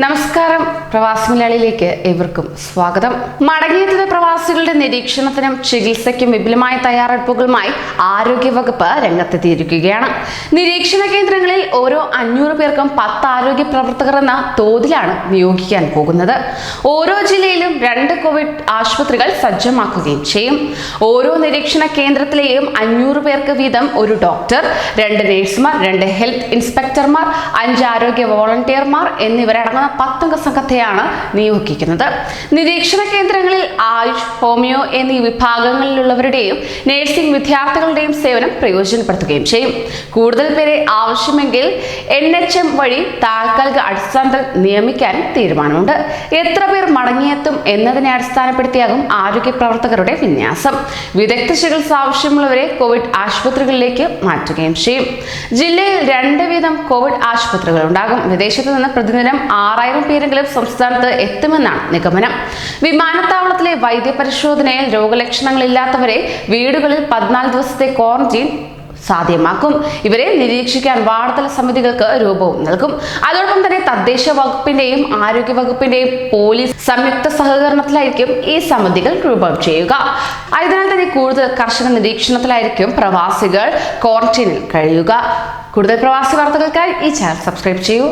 നമസ്കാരം, പ്രവാസി മലയാളിയിലേക്ക് ഏവർക്കും സ്വാഗതം. മടങ്ങിയെത്തുന്ന പ്രവാസികളുടെ നിരീക്ഷണത്തിനും ചികിത്സയ്ക്കും വിപുലമായ തയ്യാറെടുപ്പുകളുമായി ആരോഗ്യവകുപ്പ് രംഗത്തെത്തിയിരിക്കുകയാണ്. നിരീക്ഷണ കേന്ദ്രങ്ങളിൽ ഓരോ 500 പേർക്കും 10 ആരോഗ്യ പ്രവർത്തകർ എന്ന തോതിലാണ് നിയോഗിക്കാൻ പോകുന്നത്. ഓരോ ജില്ലയിലും 2 കോവിഡ് ആശുപത്രികൾ സജ്ജമാക്കുകയും ചെയ്യും. ഓരോ നിരീക്ഷണ കേന്ദ്രത്തിലെയും 500 പേർക്ക് വീതം ഒരു ഡോക്ടർ, 2 നഴ്സുമാർ, 2 ഹെൽത്ത് ഇൻസ്പെക്ടർമാർ, 5 ആരോഗ്യ വോളണ്ടിയർമാർ എന്നിവരടങ്ങുന്ന 10 അംഗ സംഘത്തെയാണ് നിയോഗിക്കുന്നത്. നിരീക്ഷണ കേന്ദ്രങ്ങളിൽ ആയുഷ്, ഹോമിയോ എന്നീ വിഭാഗങ്ങളിലുള്ളവരുടെയും നഴ്സിംഗ് വിദ്യാർത്ഥികളുടെയും സേവനം പ്രയോജനപ്പെടുത്തുകയും ചെയ്യും. കൂടുതൽ പേരെ ആവശ്യമെങ്കിൽ NHM വഴി താൽക്കാലിക അടിസ്ഥാനത്തിൽ നിയമിക്കാനും തീരുമാനമുണ്ട്. എത്ര പേർ മടങ്ങിയെത്തും എന്നതിനെ അടിസ്ഥാനപ്പെടുത്തിയാകും ആരോഗ്യ പ്രവർത്തകരുടെ വിന്യാസം. വിദഗ്ധ ചികിത്സ ആവശ്യമുള്ളവരെ കോവിഡ് ആശുപത്രികളിലേക്ക് മാറ്റുകയും ചെയ്യും. ജില്ലയിൽ 2 വീതം കോവിഡ് ആശുപത്രികൾ ഉണ്ടാകും. വിദേശത്ത് നിന്ന് പ്രതിദിനം 6000 പേരെങ്കിലും സംസ്ഥാനത്ത് എത്തുമെന്നാണ് നിഗമനം. വിമാനത്താവളത്തിലെ വൈദ്യപരിശോധനയിൽ രോഗലക്ഷണങ്ങളില്ലാത്തവരെ വീടുകളിൽ 14 ദിവസത്തെ ക്വാറന്റീൻ സാധ്യമാക്കും. ഇവരെ നിരീക്ഷിക്കാൻ വാർഡുതല സമിതികൾക്ക് രൂപവും നൽകും. അതോടൊപ്പം തന്നെ തദ്ദേശ വകുപ്പിന്റെയും ആരോഗ്യ വകുപ്പിന്റെയും പോലീസ് സംയുക്ത സഹകരണത്തിലായിരിക്കും ഈ സമിതികൾ രൂപം ചെയ്യുക. അതിനാൽ തന്നെ കൂടുതൽ കർശന നിരീക്ഷണത്തിലായിരിക്കും പ്രവാസികൾ ക്വാറന്റീനിൽ കഴിയുക. കൂടുതൽ പ്രവാസി വാർത്തകൾക്കായി ഈ ചാനൽ സബ്സ്ക്രൈബ് ചെയ്യൂ.